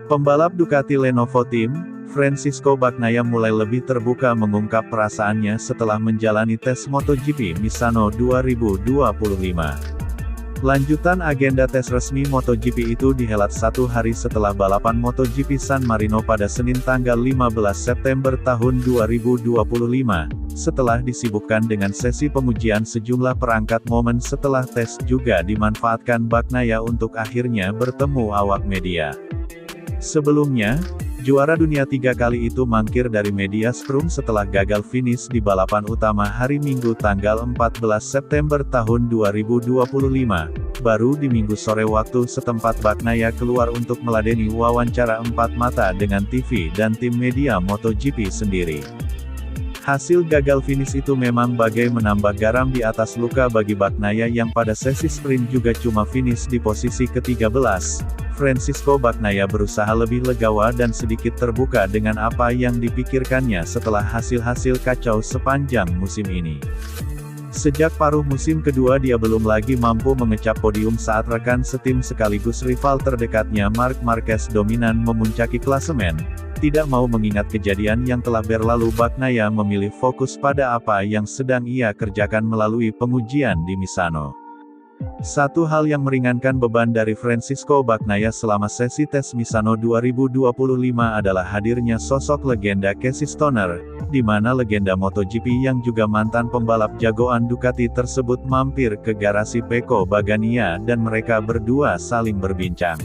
Pembalap Ducati Lenovo Team, Francisco Bagnaia mulai lebih terbuka mengungkap perasaannya setelah menjalani tes MotoGP Misano 2025. Lanjutan agenda tes resmi MotoGP itu dihelat satu hari setelah balapan MotoGP San Marino pada Senin tanggal 15 September tahun 2025, setelah disibukkan dengan sesi pengujian sejumlah perangkat. Momen setelah tes juga dimanfaatkan Bagnaia untuk akhirnya bertemu awak media. Sebelumnya, juara dunia 3 kali itu mangkir dari media scrum setelah gagal finish di balapan utama hari Minggu tanggal 14 September tahun 2025. Baru di Minggu sore waktu setempat Bagnaia keluar untuk meladeni wawancara empat mata dengan TV dan tim media MotoGP sendiri. Hasil gagal finish itu memang bagai menambah garam di atas luka bagi Bagnaia yang pada sesi sprint juga cuma finish di posisi ke-13. Francisco Bagnaia berusaha lebih legawa dan sedikit terbuka dengan apa yang dipikirkannya setelah hasil-hasil kacau sepanjang musim ini. Sejak paruh musim kedua dia belum lagi mampu mengecap podium saat rekan setim sekaligus rival terdekatnya Marc Marquez dominan memuncaki klasemen. Tidak mau mengingat kejadian yang telah berlalu, Bagnaia memilih fokus pada apa yang sedang ia kerjakan melalui pengujian di Misano. Satu hal yang meringankan beban dari Francisco Bagnaia selama sesi tes Misano 2025 adalah hadirnya sosok legenda Casey Stoner, di mana legenda MotoGP yang juga mantan pembalap jagoan Ducati tersebut mampir ke garasi Pecco Bagnaia dan mereka berdua saling berbincang.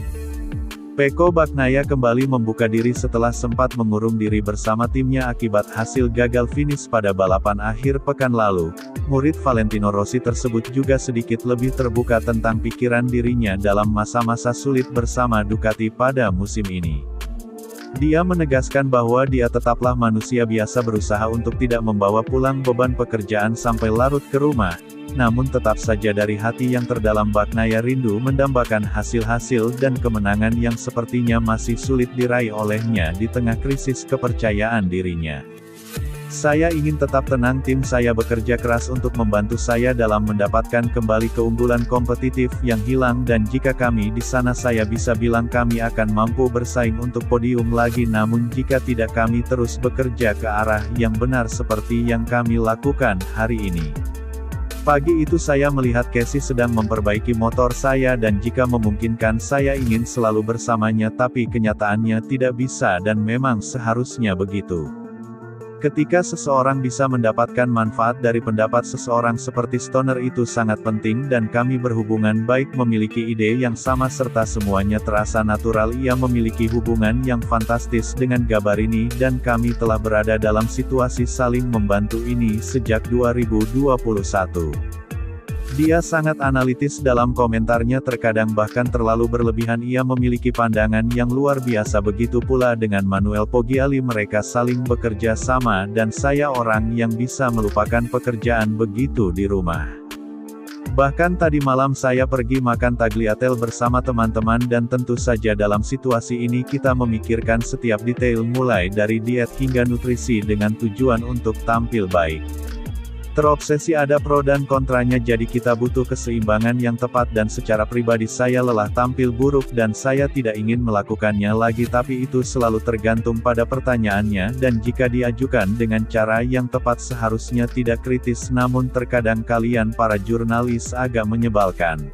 Pecco Bagnaia kembali membuka diri setelah sempat mengurung diri bersama timnya akibat hasil gagal finish pada balapan akhir pekan lalu. Murid Valentino Rossi tersebut juga sedikit lebih terbuka tentang pikiran dirinya dalam masa-masa sulit bersama Ducati pada musim ini. Dia menegaskan bahwa dia tetaplah manusia biasa berusaha untuk tidak membawa pulang beban pekerjaan sampai larut ke rumah. Namun tetap saja dari hati yang terdalam Bagnaia rindu mendambakan hasil-hasil dan kemenangan yang sepertinya masih sulit diraih olehnya di tengah krisis kepercayaan dirinya. Saya ingin tetap tenang, tim saya bekerja keras untuk membantu saya dalam mendapatkan kembali keunggulan kompetitif yang hilang dan jika kami di sana saya bisa bilang kami akan mampu bersaing untuk podium lagi, namun jika tidak kami terus bekerja ke arah yang benar seperti yang kami lakukan hari ini. Pagi itu saya melihat Casey sedang memperbaiki motor saya dan jika memungkinkan saya ingin selalu bersamanya, tapi kenyataannya tidak bisa dan memang seharusnya begitu. Ketika seseorang bisa mendapatkan manfaat dari pendapat seseorang seperti Stoner itu sangat penting dan kami berhubungan baik, memiliki ide yang sama serta semuanya terasa natural. Ia memiliki hubungan yang fantastis dengan Gabarini dan kami telah berada dalam situasi saling membantu ini sejak 2021. Dia sangat analitis dalam komentarnya, terkadang bahkan terlalu berlebihan. Ia memiliki pandangan yang luar biasa, begitu pula dengan Manuel Poggiali, mereka saling bekerja sama dan saya orang yang bisa melupakan pekerjaan begitu di rumah. Bahkan tadi malam saya pergi makan tagliatelle bersama teman-teman dan tentu saja dalam situasi ini kita memikirkan setiap detail mulai dari diet hingga nutrisi dengan tujuan untuk tampil baik. Terobsesi, ada pro dan kontranya, jadi kita butuh keseimbangan yang tepat dan secara pribadi saya lelah tampil buruk dan saya tidak ingin melakukannya lagi, tapi itu selalu tergantung pada pertanyaannya dan jika diajukan dengan cara yang tepat seharusnya tidak kritis, namun terkadang kalian para jurnalis agak menyebalkan.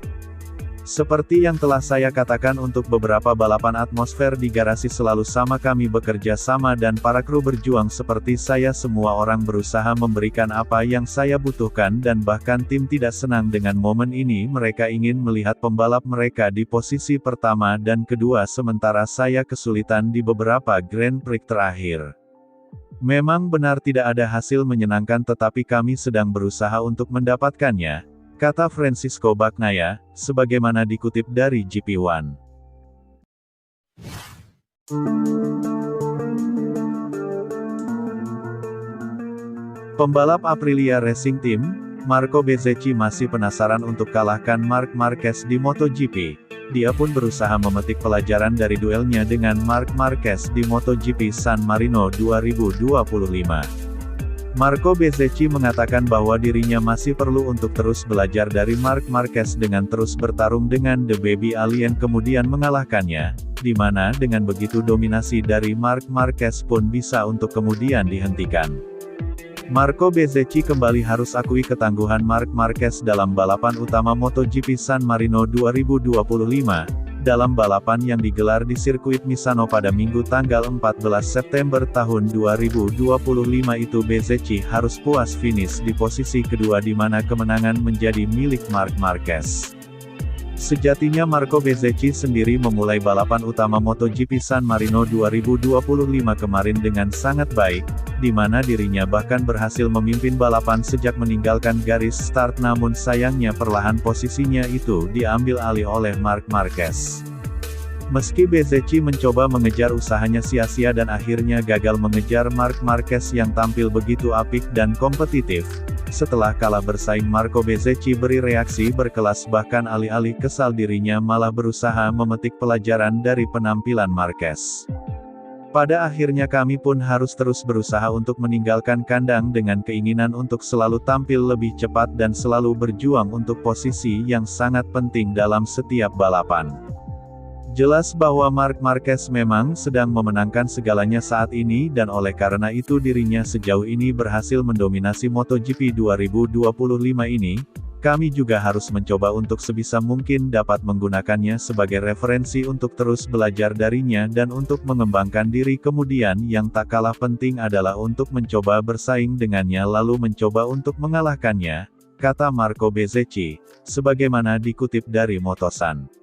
Seperti yang telah saya katakan, untuk beberapa balapan atmosfer di garasi selalu sama, kami bekerja sama dan para kru berjuang seperti saya, semua orang berusaha memberikan apa yang saya butuhkan dan bahkan tim tidak senang dengan momen ini. Mereka ingin melihat pembalap mereka di posisi pertama dan kedua sementara saya kesulitan di beberapa Grand Prix terakhir. Memang benar tidak ada hasil menyenangkan tetapi kami sedang berusaha untuk mendapatkannya, kata Francisco Bagnaia, sebagaimana dikutip dari GP1. Pembalap Aprilia Racing Team, Marco Bezzecchi masih penasaran untuk kalahkan Marc Marquez di MotoGP. Dia pun berusaha memetik pelajaran dari duelnya dengan Marc Marquez di MotoGP San Marino 2025. Marco Bezzecchi mengatakan bahwa dirinya masih perlu untuk terus belajar dari Marc Marquez dengan terus bertarung dengan The Baby Alien kemudian mengalahkannya, di mana dengan begitu dominasi dari Marc Marquez pun bisa untuk kemudian dihentikan. Marco Bezzecchi kembali harus akui ketangguhan Marc Marquez dalam balapan utama MotoGP San Marino 2025, dalam balapan yang digelar di sirkuit Misano pada Minggu tanggal 14 September tahun 2025 itu Bezzecchi harus puas finish di posisi kedua di mana kemenangan menjadi milik Marc Marquez. Sejatinya Marco Bezzecchi sendiri memulai balapan utama MotoGP San Marino 2025 kemarin dengan sangat baik, di mana dirinya bahkan berhasil memimpin balapan sejak meninggalkan garis start namun sayangnya perlahan posisinya itu diambil alih oleh Marc Marquez. Meski Bezzecchi mencoba mengejar usahanya sia-sia dan akhirnya gagal mengejar Marc Marquez yang tampil begitu apik dan kompetitif, setelah kalah bersaing Marco Bezzecchi beri reaksi berkelas bahkan alih-alih kesal dirinya malah berusaha memetik pelajaran dari penampilan Marquez. Pada akhirnya kami pun harus terus berusaha untuk meninggalkan kandang dengan keinginan untuk selalu tampil lebih cepat dan selalu berjuang untuk posisi yang sangat penting dalam setiap balapan. Jelas bahwa Marc Marquez memang sedang memenangkan segalanya saat ini dan oleh karena itu dirinya sejauh ini berhasil mendominasi MotoGP 2025 ini, kami juga harus mencoba untuk sebisa mungkin dapat menggunakannya sebagai referensi untuk terus belajar darinya dan untuk mengembangkan diri kemudian yang tak kalah penting adalah untuk mencoba bersaing dengannya lalu mencoba untuk mengalahkannya, kata Marco Bezzecchi, sebagaimana dikutip dari Motosan.